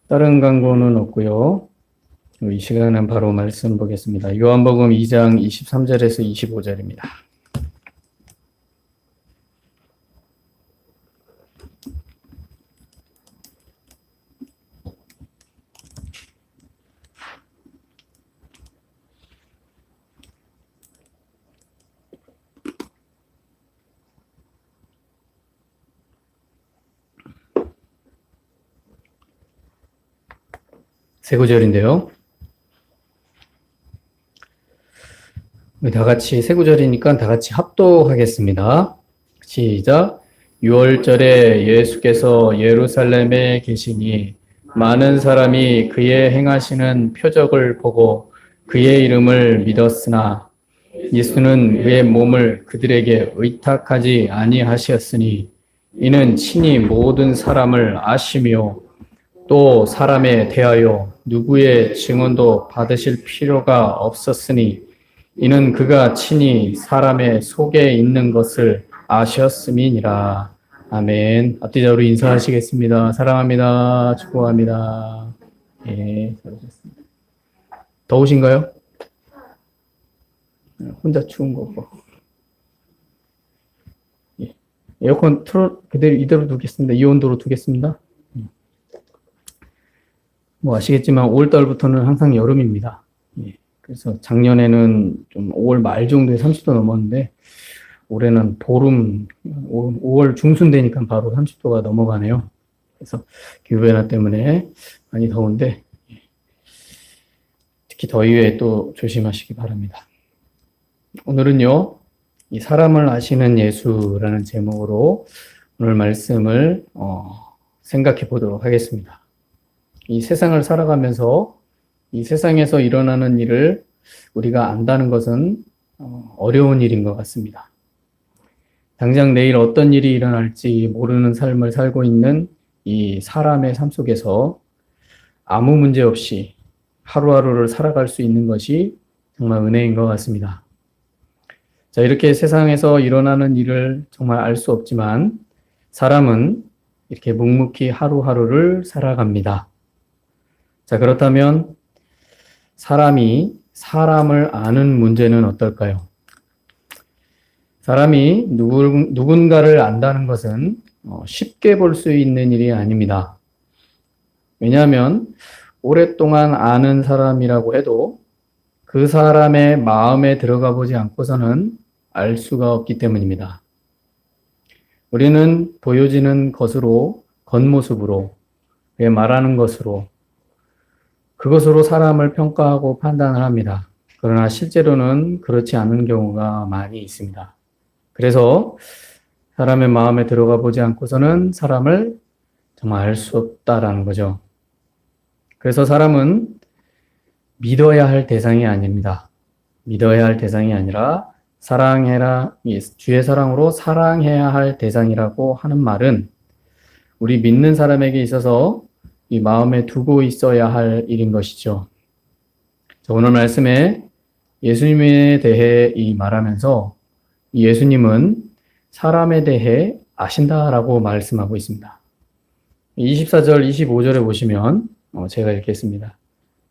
다른 광고는 없고요. 이 시간은 바로 말씀 보겠습니다. 요한복음 2장 23절에서 25절입니다. 세 구절인데요. 다 같이 세 구절이니까 다 같이 합독하겠습니다. 시작. 6월절에 예수께서 예루살렘에 계시니 많은 사람이 그의 행하시는 표적을 보고 그의 이름을 믿었으나 예수는 그의 몸을 그들에게 의탁하지 아니하셨으니 이는 친히 모든 사람을 아시며 또 사람에 대하여 누구의 증언도 받으실 필요가 없었으니 이는 그가 친히 사람의 속에 있는 것을 아셨음이니라. 아멘. 앞뒤자로 인사하시겠습니다. 사랑합니다. 축복합니다. 예, 잘하셨습니다. 더우신가요? 혼자 추운 거 뭐. 예. 에어컨 그대로 이대로 두겠습니다. 이 온도로 두겠습니다. 뭐 아시겠지만 5월달부터는 항상 여름입니다. 예. 그래서 작년에는 좀 5월 말 정도에 30도 넘었는데 올해는 보름 5월 중순 되니까 바로 30도가 넘어가네요. 그래서 기후변화 때문에 많이 더운데 특히 더위에 또 조심하시기 바랍니다. 오늘은요, 이 사람을 아시는 예수라는 제목으로 오늘 말씀을 생각해 보도록 하겠습니다. 이 세상을 살아가면서 이 세상에서 일어나는 일을 우리가 안다는 것은 어려운 일인 것 같습니다. 당장 내일 어떤 일이 일어날지 모르는 삶을 살고 있는 이 사람의 삶 속에서 아무 문제 없이 하루하루를 살아갈 수 있는 것이 정말 은혜인 것 같습니다. 자, 이렇게 세상에서 일어나는 일을 정말 알 수 없지만 사람은 이렇게 묵묵히 하루하루를 살아갑니다. 자, 그렇다면 사람이 사람을 아는 문제는 어떨까요? 사람이 누군가를 안다는 것은 쉽게 볼 수 있는 일이 아닙니다. 왜냐하면 오랫동안 아는 사람이라고 해도 그 사람의 마음에 들어가 보지 않고서는 알 수가 없기 때문입니다. 우리는 보여지는 것으로, 겉모습으로, 말하는 것으로, 그것으로 사람을 평가하고 판단을 합니다. 그러나 실제로는 그렇지 않은 경우가 많이 있습니다. 그래서 사람의 마음에 들어가 보지 않고서는 사람을 정말 알 수 없다라는 거죠. 그래서 사람은 믿어야 할 대상이 아닙니다. 믿어야 할 대상이 아니라 사랑해라, 주의 사랑으로 사랑해야 할 대상이라고 하는 말은 우리 믿는 사람에게 있어서 이 마음에 두고 있어야 할 일인 것이죠. 오늘 말씀에 예수님에 대해 말하면서 예수님은 사람에 대해 아신다라고 말씀하고 있습니다. 24절, 25절에 보시면 제가 읽겠습니다.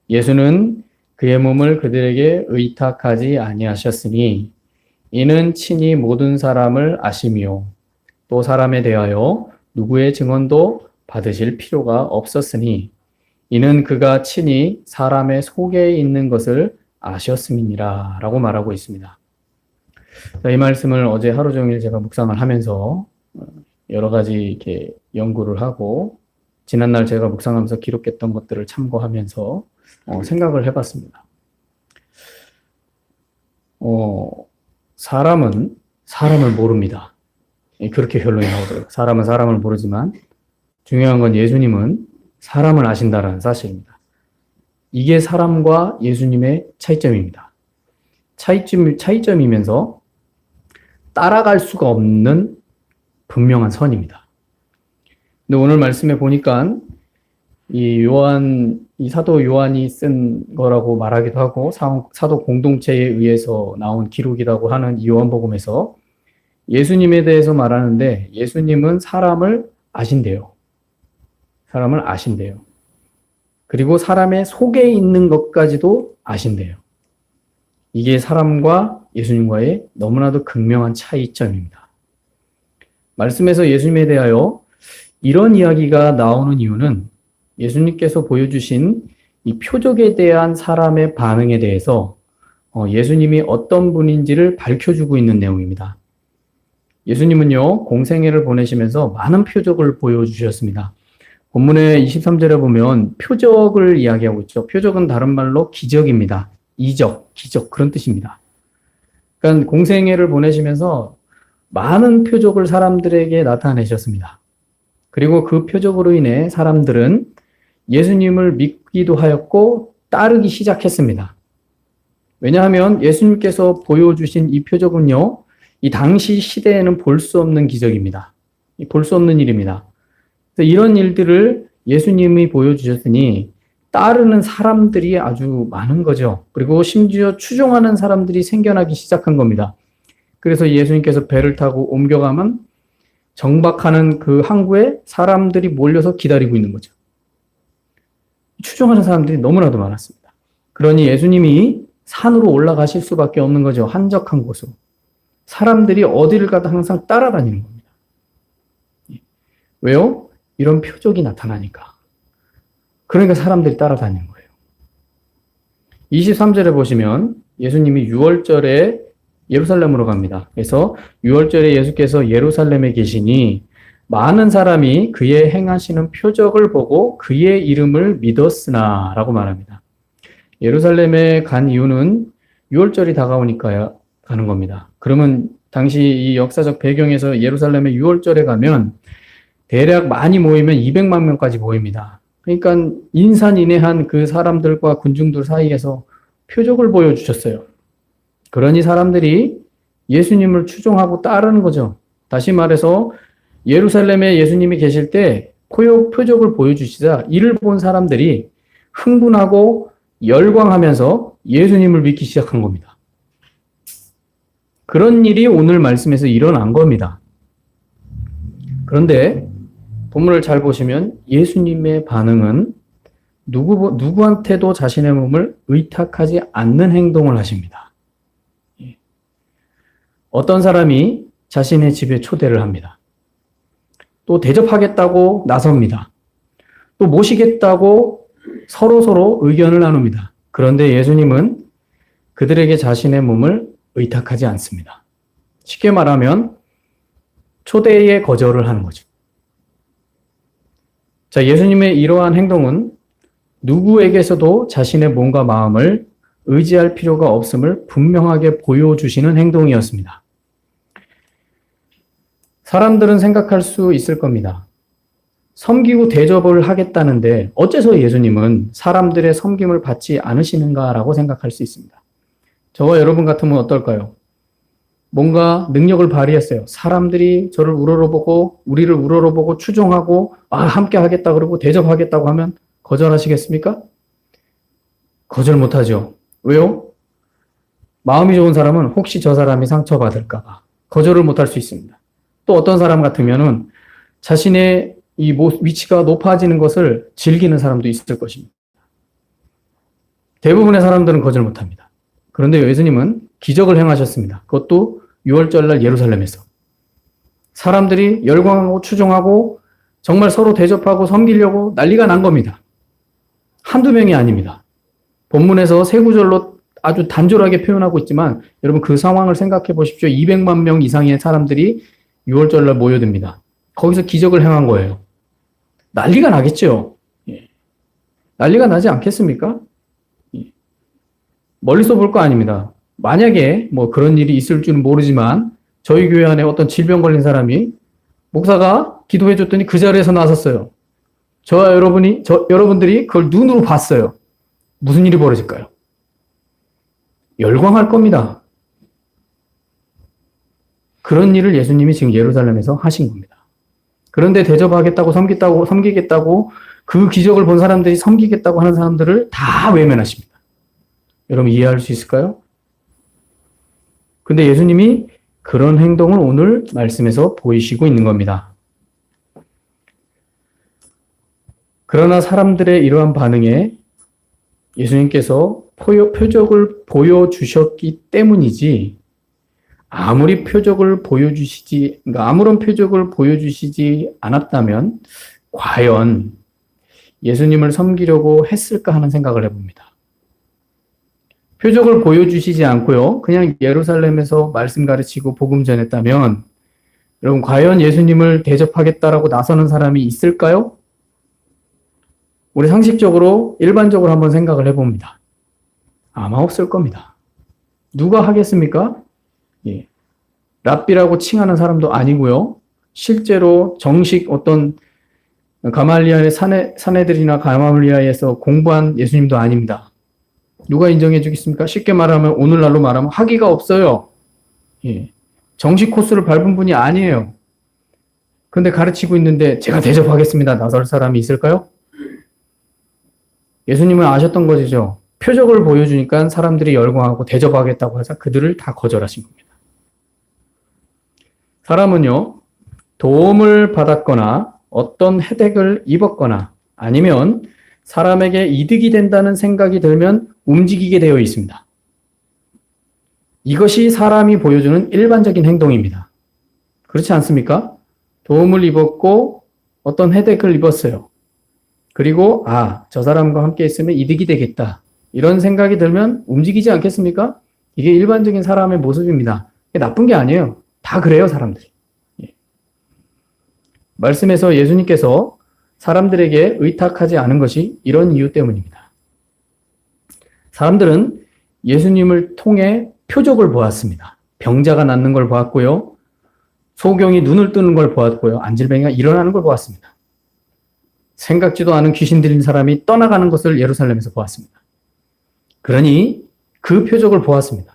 예수는 그의 몸을 그들에게 의탁하지 아니하셨으니 이는 친히 모든 사람을 아시며 또 사람에 대하여 누구의 증언도 받으실 필요가 없었으니 이는 그가 친히 사람의 속에 있는 것을 아셨음이니라 라고 말하고 있습니다. 자, 이 말씀을 어제 하루 종일 제가 묵상을 하면서 여러 가지 이렇게 연구를 하고 지난날 제가 묵상하면서 기록했던 것들을 참고하면서 생각을 해봤습니다. 사람은 사람을 모릅니다. 그렇게 결론이 나오더라고요. 사람은 사람을 모르지만 중요한 건 예수님은 사람을 아신다라는 사실입니다. 이게 사람과 예수님의 차이점입니다. 차이점이면서 따라갈 수가 없는 분명한 선입니다. 근데 오늘 말씀에 보니까 이 사도 요한이 쓴 거라고 말하기도 하고 사도 공동체에 의해서 나온 기록이라고 하는 이 요한복음에서 예수님에 대해서 말하는데 예수님은 사람을 아신대요. 사람을 아신대요. 그리고 사람의 속에 있는 것까지도 아신대요. 이게 사람과 예수님과의 너무나도 극명한 차이점입니다. 말씀에서 예수님에 대하여 이런 이야기가 나오는 이유는 예수님께서 보여주신 이 표적에 대한 사람의 반응에 대해서 예수님이 어떤 분인지를 밝혀주고 있는 내용입니다. 예수님은요, 공생애를 보내시면서 많은 표적을 보여주셨습니다. 본문의 23절에 보면 표적을 이야기하고 있죠. 표적은 다른 말로 기적입니다. 이적, 기적, 그런 뜻입니다. 그러니까 공생애를 보내시면서 많은 표적을 사람들에게 나타내셨습니다. 그리고 그 표적으로 인해 사람들은 예수님을 믿기도 하였고 따르기 시작했습니다. 왜냐하면 예수님께서 보여주신 이 표적은요, 이 당시 시대에는 볼 수 없는 기적입니다. 볼 수 없는 일입니다. 그래서 이런 일들을 예수님이 보여주셨으니 따르는 사람들이 아주 많은 거죠. 그리고 심지어 추종하는 사람들이 생겨나기 시작한 겁니다. 그래서 예수님께서 배를 타고 옮겨가면 정박하는 그 항구에 사람들이 몰려서 기다리고 있는 거죠. 추종하는 사람들이 너무나도 많았습니다. 그러니 예수님이 산으로 올라가실 수밖에 없는 거죠. 한적한 곳으로. 사람들이 어디를 가도 항상 따라다니는 겁니다. 왜요? 이런 표적이 나타나니까. 그러니까 사람들이 따라다니는 거예요. 23절에 보시면 예수님이 6월절에 예루살렘으로 갑니다. 그래서 6월절에 예수께서 예루살렘에 계시니 많은 사람이 그의 행하시는 표적을 보고 그의 이름을 믿었으나 라고 말합니다. 예루살렘에 간 이유는 6월절이 다가오니까 가는 겁니다. 그러면 당시 이 역사적 배경에서 예루살렘에 6월절에 가면 대략 많이 모이면 200만 명까지 모입니다. 그러니까 인산인해한 그 사람들과 군중들 사이에서 표적을 보여주셨어요. 그러니 사람들이 예수님을 추종하고 따르는 거죠. 다시 말해서 예루살렘에 예수님이 계실 때 표적을 보여주시자 이를 본 사람들이 흥분하고 열광하면서 예수님을 믿기 시작한 겁니다. 그런 일이 오늘 말씀에서 일어난 겁니다. 그런데 본문을 잘 보시면 예수님의 반응은 누구한테도 자신의 몸을 의탁하지 않는 행동을 하십니다. 어떤 사람이 자신의 집에 초대를 합니다. 또 대접하겠다고 나섭니다. 또 모시겠다고 서로 의견을 나눕니다. 그런데 예수님은 그들에게 자신의 몸을 의탁하지 않습니다. 쉽게 말하면 초대에 거절을 하는 거죠. 자, 예수님의 이러한 행동은 누구에게서도 자신의 몸과 마음을 의지할 필요가 없음을 분명하게 보여주시는 행동이었습니다. 사람들은 생각할 수 있을 겁니다. 섬기고 대접을 하겠다는데 어째서 예수님은 사람들의 섬김을 받지 않으시는가라고 생각할 수 있습니다. 저와 여러분 같으면 어떨까요? 뭔가 능력을 발휘했어요. 사람들이 저를 우러러보고 우리를 우러러보고 추종하고 함께 하겠다 그러고 대접하겠다고 하면 거절하시겠습니까? 거절 못하죠. 왜요? 마음이 좋은 사람은 혹시 저 사람이 상처받을까 봐 거절을 못할 수 있습니다. 또 어떤 사람 같으면은 자신의 이 위치가 높아지는 것을 즐기는 사람도 있을 것입니다. 대부분의 사람들은 거절 못합니다. 그런데 예수님은 기적을 행하셨습니다. 그것도 6월절날 예루살렘에서. 사람들이 열광하고 추종하고 정말 서로 대접하고 섬기려고 난리가 난 겁니다. 한두 명이 아닙니다. 본문에서 세 구절로 아주 단절하게 표현하고 있지만 여러분 그 상황을 생각해 보십시오. 200만 명 이상의 사람들이 6월절날 모여듭니다. 거기서 기적을 행한 거예요. 난리가 나겠죠. 난리가 나지 않겠습니까? 멀리서 볼 거 아닙니다. 만약에 뭐 그런 일이 있을 줄은 모르지만 저희 교회 안에 어떤 질병 걸린 사람이 목사가 기도해 줬더니 그 자리에서 나섰어요. 저와 여러분들이 그걸 눈으로 봤어요. 무슨 일이 벌어질까요? 열광할 겁니다. 그런 일을 예수님이 지금 예루살렘에서 하신 겁니다. 그런데 대접하겠다고 섬기겠다고 그 기적을 본 사람들이 섬기겠다고 하는 사람들을 다 외면하십니다. 여러분 이해할 수 있을까요? 근데 예수님이 그런 행동을 오늘 말씀에서 보이시고 있는 겁니다. 그러나 사람들의 이러한 반응에 예수님께서 표적을 보여주셨기 때문이지, 아무런 표적을 보여주시지 않았다면 과연 예수님을 섬기려고 했을까 하는 생각을 해봅니다. 표적을 보여주시지 않고요, 그냥 예루살렘에서 말씀 가르치고 복음 전했다면, 여러분, 과연 예수님을 대접하겠다라고 나서는 사람이 있을까요? 우리 상식적으로, 일반적으로 한번 생각을 해봅니다. 아마 없을 겁니다. 누가 하겠습니까? 예. 랍비라고 칭하는 사람도 아니고요. 실제로 정식 어떤 가말리아의 사내들이나 가말리아에서 공부한 예수님도 아닙니다. 누가 인정해 주겠습니까? 쉽게 말하면, 오늘날로 말하면 학위가 없어요. 예. 정식 코스를 밟은 분이 아니에요. 근데 가르치고 있는데 제가 대접하겠습니다. 나설 사람이 있을까요? 예수님은 아셨던 것이죠. 표적을 보여주니까 사람들이 열광하고 대접하겠다고 해서 그들을 다 거절하신 겁니다. 사람은요, 도움을 받았거나 어떤 혜택을 입었거나 아니면 사람에게 이득이 된다는 생각이 들면 움직이게 되어 있습니다. 이것이 사람이 보여주는 일반적인 행동입니다. 그렇지 않습니까? 도움을 입었고 어떤 혜택을 입었어요. 그리고 저 사람과 함께 있으면 이득이 되겠다. 이런 생각이 들면 움직이지 않겠습니까? 이게 일반적인 사람의 모습입니다. 이게 나쁜 게 아니에요. 다 그래요, 사람들이. 예. 말씀에서 예수님께서 사람들에게 의탁하지 않은 것이 이런 이유 때문입니다. 사람들은 예수님을 통해 표적을 보았습니다. 병자가 낫는 걸 보았고요. 소경이 눈을 뜨는 걸 보았고요. 안질병이가 일어나는 걸 보았습니다. 생각지도 않은 귀신 들린 사람이 떠나가는 것을 예루살렘에서 보았습니다. 그러니 그 표적을 보았습니다.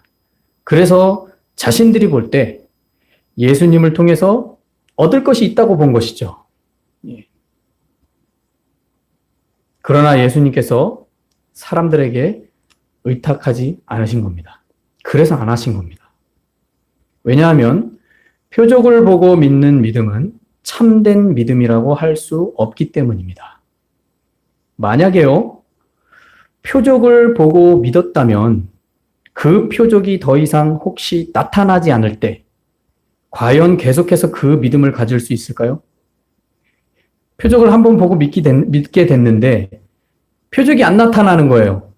그래서 자신들이 볼 때 예수님을 통해서 얻을 것이 있다고 본 것이죠. 그러나 예수님께서 사람들에게 의탁하지 않으신 겁니다. 그래서 안 하신 겁니다. 왜냐하면 표적을 보고 믿는 믿음은 참된 믿음이라고 할 수 없기 때문입니다. 만약에요, 표적을 보고 믿었다면 그 표적이 더 이상 혹시 나타나지 않을 때 과연 계속해서 그 믿음을 가질 수 있을까요? 표적을 한번 보고 믿게 됐는데 표적이 안 나타나는 거예요.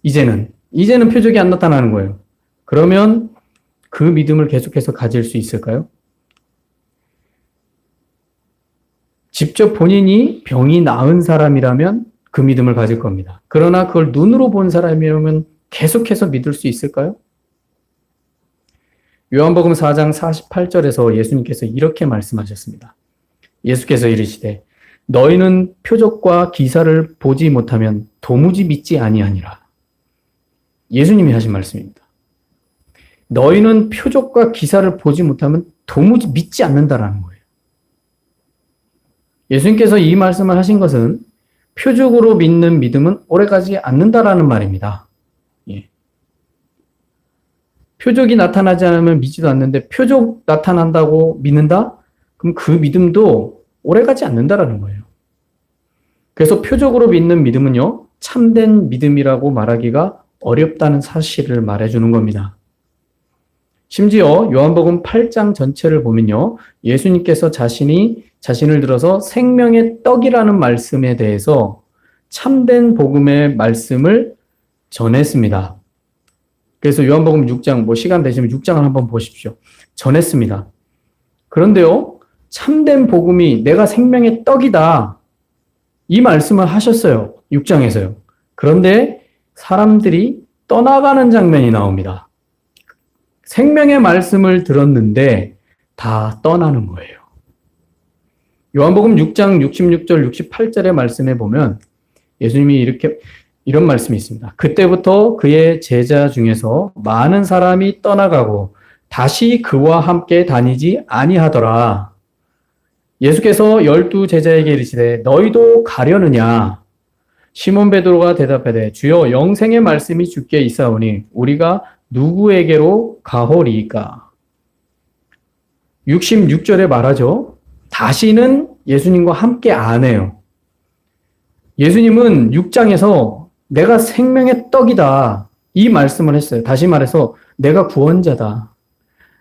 이제는 표적이 안 나타나는 거예요. 그러면 그 믿음을 계속해서 가질 수 있을까요? 직접 본인이 병이 나은 사람이라면 그 믿음을 가질 겁니다. 그러나 그걸 눈으로 본 사람이라면 계속해서 믿을 수 있을까요? 요한복음 4장 48절에서 예수님께서 이렇게 말씀하셨습니다. 예수께서 이르시되 너희는 표적과 기사를 보지 못하면 도무지 믿지 아니하니라. 예수님이 하신 말씀입니다. 너희는 표적과 기사를 보지 못하면 도무지 믿지 않는다라는 거예요. 예수님께서 이 말씀을 하신 것은 표적으로 믿는 믿음은 오래가지 않는다라는 말입니다. 예. 표적이 나타나지 않으면 믿지도 않는데 표적 나타난다고 믿는다? 그럼 그 믿음도 오래가지 않는다라는 거예요. 그래서 표적으로 믿는 믿음은요, 참된 믿음이라고 말하기가 어렵다는 사실을 말해주는 겁니다. 심지어 요한복음 8장 전체를 보면요, 예수님께서 자신을 들어서 생명의 떡이라는 말씀에 대해서 참된 복음의 말씀을 전했습니다. 그래서 요한복음 6장, 시간 되시면 6장을 한번 보십시오. 전했습니다. 그런데요, 참된 복음이 내가 생명의 떡이다. 이 말씀을 하셨어요. 6장에서요. 그런데 사람들이 떠나가는 장면이 나옵니다. 생명의 말씀을 들었는데 다 떠나는 거예요. 요한복음 6장 66절, 68절의 말씀에 보면 예수님이 이런 말씀이 있습니다. 그때부터 그의 제자 중에서 많은 사람이 떠나가고 다시 그와 함께 다니지 아니하더라. 예수께서 12 제자에게 이르시되 너희도 가려느냐? 시몬 베드로가 대답하되 주여 영생의 말씀이 주께 있사오니 우리가 누구에게로 가오리이까? 66절에 말하죠. 다시는 예수님과 함께 안 해요. 예수님은 6장에서 내가 생명의 떡이다. 이 말씀을 했어요. 다시 말해서 내가 구원자다.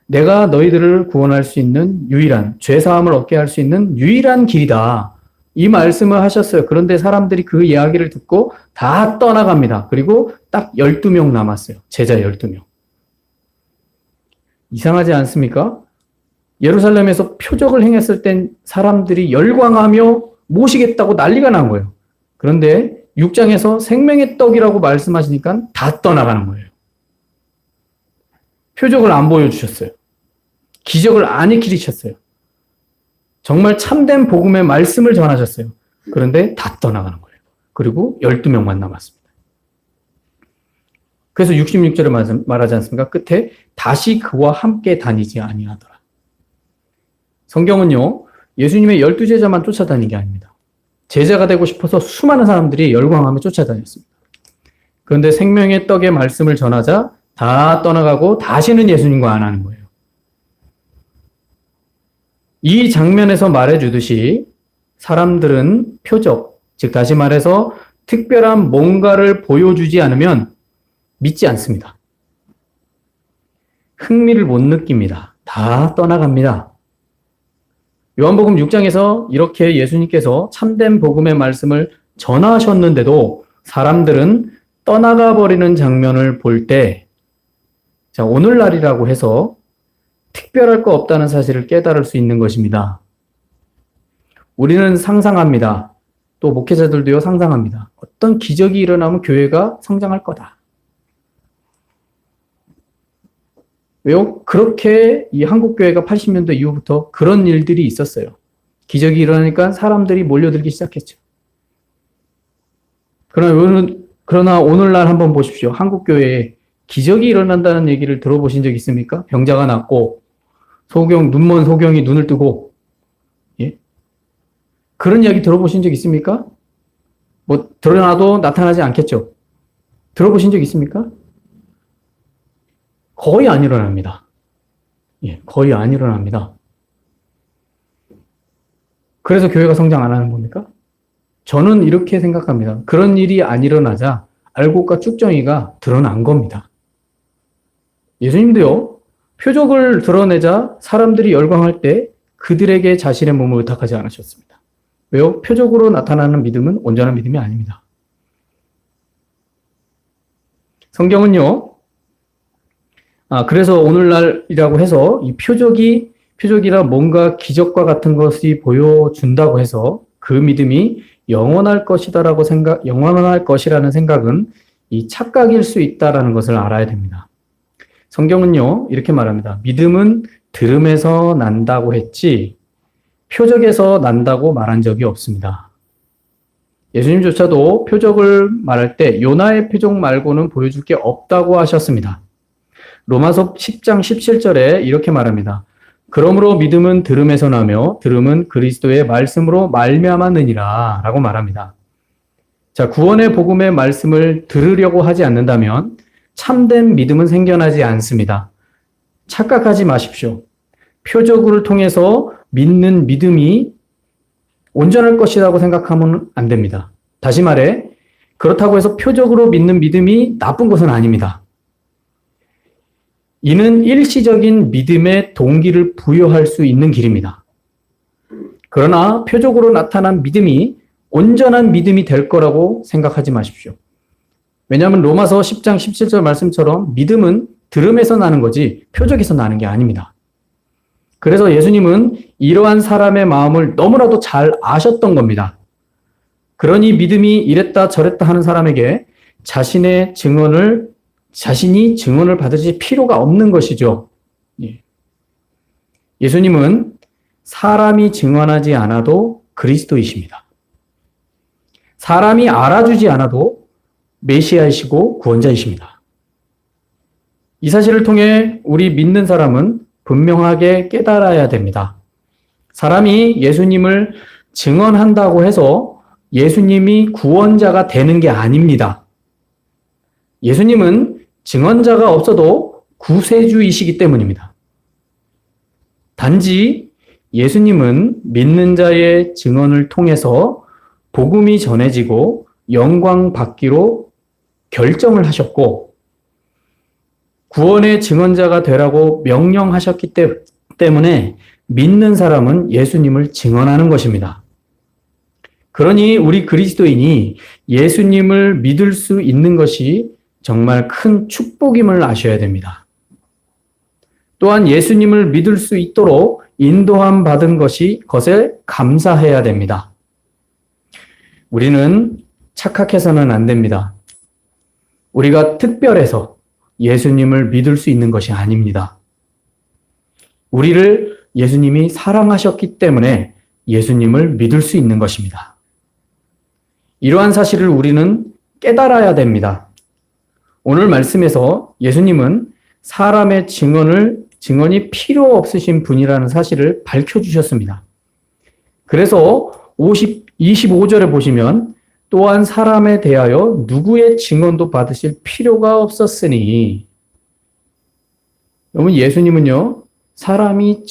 내가 너희들을 구원할 수 있는 유일한, 죄사함을 얻게 할 수 있는 유일한 길이다. 이 말씀을 하셨어요. 그런데 사람들이 그 이야기를 듣고 다 떠나갑니다. 그리고 딱 12명 남았어요. 제자 12명. 이상하지 않습니까? 예루살렘에서 표적을 행했을 땐 사람들이 열광하며 모시겠다고 난리가 난 거예요. 그런데 6장에서 생명의 떡이라고 말씀하시니까 다 떠나가는 거예요. 표적을 안 보여주셨어요. 기적을 안 일으키셨어요. 정말 참된 복음의 말씀을 전하셨어요. 그런데 다 떠나가는 거예요. 그리고 12명만 남았습니다. 그래서 66절에 말하지 않습니까? 끝에 다시 그와 함께 다니지 아니하더라. 성경은요, 예수님의 12제자만 쫓아다닌 게 아닙니다. 제자가 되고 싶어서 수많은 사람들이 열광하며 쫓아다녔습니다. 그런데 생명의 떡의 말씀을 전하자 다 떠나가고 다시는 예수님과 안 하는 거예요. 이 장면에서 말해주듯이 사람들은 표적, 즉 다시 말해서 특별한 뭔가를 보여주지 않으면 믿지 않습니다. 흥미를 못 느낍니다. 다 떠나갑니다. 요한복음 6장에서 이렇게 예수님께서 참된 복음의 말씀을 전하셨는데도 사람들은 떠나가 버리는 장면을 볼 때, 자, 오늘날이라고 해서 특별할 거 없다는 사실을 깨달을 수 있는 것입니다. 우리는 상상합니다. 또 목회자들도요, 상상합니다. 어떤 기적이 일어나면 교회가 성장할 거다. 왜요? 그렇게 이 한국교회가 80년대 이후부터 그런 일들이 있었어요. 기적이 일어나니까 사람들이 몰려들기 시작했죠. 그러나 오늘날 한번 보십시오. 한국교회에 기적이 일어난다는 얘기를 들어보신 적 있습니까? 병자가 낫고, 눈먼 소경이 눈을 뜨고, 예? 그런 이야기 들어보신 적 있습니까? 뭐, 드러나도 나타나지 않겠죠. 들어보신 적 있습니까? 거의 안 일어납니다. 예, 거의 안 일어납니다. 그래서 교회가 성장 안 하는 겁니까? 저는 이렇게 생각합니다. 그런 일이 안 일어나자 알곡과 쭉정이가 드러난 겁니다. 예수님도요, 표적을 드러내자 사람들이 열광할 때 그들에게 자신의 몸을 의탁하지 않으셨습니다. 왜요? 표적으로 나타나는 믿음은 온전한 믿음이 아닙니다. 성경은요, 그래서 오늘날이라고 해서 이 표적이라 뭔가 기적과 같은 것이 보여준다고 해서 그 믿음이 영원할 것이라는 생각은 이 착각일 수 있다라는 것을 알아야 됩니다. 성경은요, 이렇게 말합니다. 믿음은 들음에서 난다고 했지, 표적에서 난다고 말한 적이 없습니다. 예수님조차도 표적을 말할 때 요나의 표적 말고는 보여줄 게 없다고 하셨습니다. 로마서 10장 17절에 이렇게 말합니다. 그러므로 믿음은 들음에서 나며 들음은 그리스도의 말씀으로 말미암았느니라 라고 말합니다. 자, 구원의 복음의 말씀을 들으려고 하지 않는다면 참된 믿음은 생겨나지 않습니다. 착각하지 마십시오. 표적을 통해서 믿는 믿음이 온전할 것이라고 생각하면 안 됩니다. 다시 말해, 그렇다고 해서 표적으로 믿는 믿음이 나쁜 것은 아닙니다. 이는 일시적인 믿음의 동기를 부여할 수 있는 길입니다. 그러나 표적으로 나타난 믿음이 온전한 믿음이 될 거라고 생각하지 마십시오. 왜냐하면 로마서 10장 17절 말씀처럼 믿음은 들음에서 나는 거지 표적에서 나는 게 아닙니다. 그래서 예수님은 이러한 사람의 마음을 너무나도 잘 아셨던 겁니다. 그러니 믿음이 이랬다 저랬다 하는 사람에게 자신이 증언을 받으실 필요가 없는 것이죠. 예수님은 사람이 증언하지 않아도 그리스도이십니다. 사람이 알아주지 않아도 메시아이시고 구원자이십니다. 이 사실을 통해 우리 믿는 사람은 분명하게 깨달아야 됩니다. 사람이 예수님을 증언한다고 해서 예수님이 구원자가 되는 게 아닙니다. 예수님은 증언자가 없어도 구세주이시기 때문입니다. 단지 예수님은 믿는 자의 증언을 통해서 복음이 전해지고 영광 받기로 결정을 하셨고 구원의 증언자가 되라고 명령하셨기 때문에 믿는 사람은 예수님을 증언하는 것입니다. 그러니 우리 그리스도인이 예수님을 믿을 수 있는 것이 정말 큰 축복임을 아셔야 됩니다. 또한 예수님을 믿을 수 있도록 인도함 받은 것에 감사해야 됩니다. 우리는 착각해서는 안 됩니다. 우리가 특별해서 예수님을 믿을 수 있는 것이 아닙니다. 우리를 예수님이 사랑하셨기 때문에 예수님을 믿을 수 있는 것입니다. 이러한 사실을 우리는 깨달아야 됩니다. 오늘 말씀에서 예수님은 사람의 증언이 필요 없으신 분이라는 사실을 밝혀주셨습니다. 그래서 25절에 보시면 또한 사람에 대하여 누구의 증언도 받으실 필요가 없었으니 여러분 예수님은요 사람의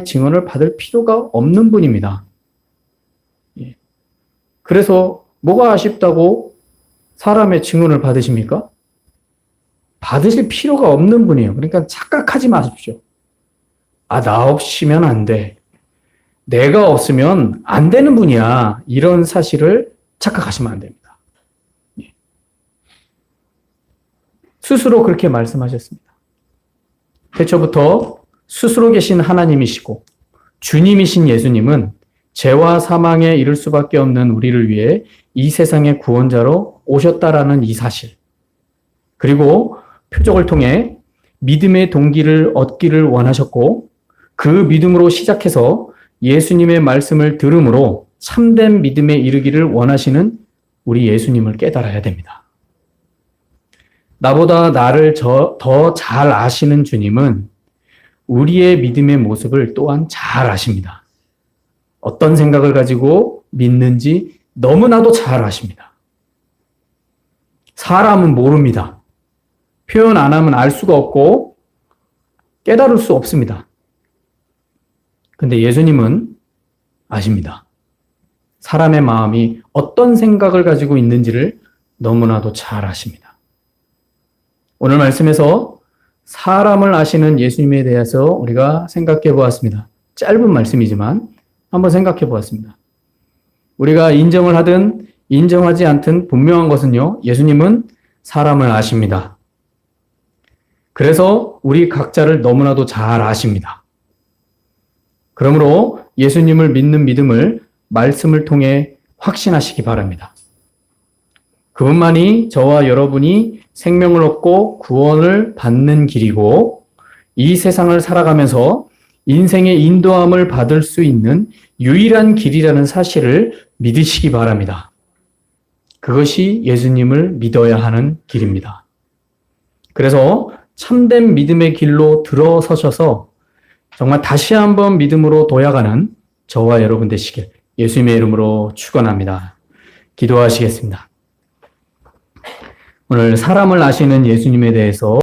증언을 받을 필요가 없는 분입니다. 그래서 뭐가 아쉽다고 사람의 증언을 받으십니까? 받으실 필요가 없는 분이에요. 그러니까 착각하지 마십시오. 나 없이면 안 돼. 내가 없으면 안 되는 분이야. 이런 사실을 착각하시면 안 됩니다. 스스로 그렇게 말씀하셨습니다. 태초부터 스스로 계신 하나님이시고 주님이신 예수님은 죄와 사망에 이를 수밖에 없는 우리를 위해 이 세상의 구원자로 오셨다라는 이 사실, 그리고 표적을 통해 믿음의 동기를 얻기를 원하셨고 그 믿음으로 시작해서 예수님의 말씀을 들음으로 참된 믿음에 이르기를 원하시는 우리 예수님을 깨달아야 됩니다. 나보다 나를 더 잘 아시는 주님은 우리의 믿음의 모습을 또한 잘 아십니다. 어떤 생각을 가지고 믿는지 너무나도 잘 아십니다. 사람은 모릅니다. 표현 안 하면 알 수가 없고 깨달을 수 없습니다. 근데 예수님은 아십니다. 사람의 마음이 어떤 생각을 가지고 있는지를 너무나도 잘 아십니다. 오늘 말씀에서 사람을 아시는 예수님에 대해서 우리가 생각해 보았습니다. 짧은 말씀이지만 한번 생각해 보았습니다. 우리가 인정을 하든 인정하지 않든 분명한 것은요, 예수님은 사람을 아십니다. 그래서 우리 각자를 너무나도 잘 아십니다. 그러므로 예수님을 믿는 믿음을 말씀을 통해 확신하시기 바랍니다. 그분만이 저와 여러분이 생명을 얻고 구원을 받는 길이고 이 세상을 살아가면서 인생의 인도함을 받을 수 있는 유일한 길이라는 사실을 믿으시기 바랍니다. 그것이 예수님을 믿어야 하는 길입니다. 그래서 참된 믿음의 길로 들어서셔서 정말 다시 한번 믿음으로 도약하는 저와 여러분 되시길 예수님의 이름으로 축원합니다. 기도하시겠습니다. 오늘 사람을 아시는 예수님에 대해서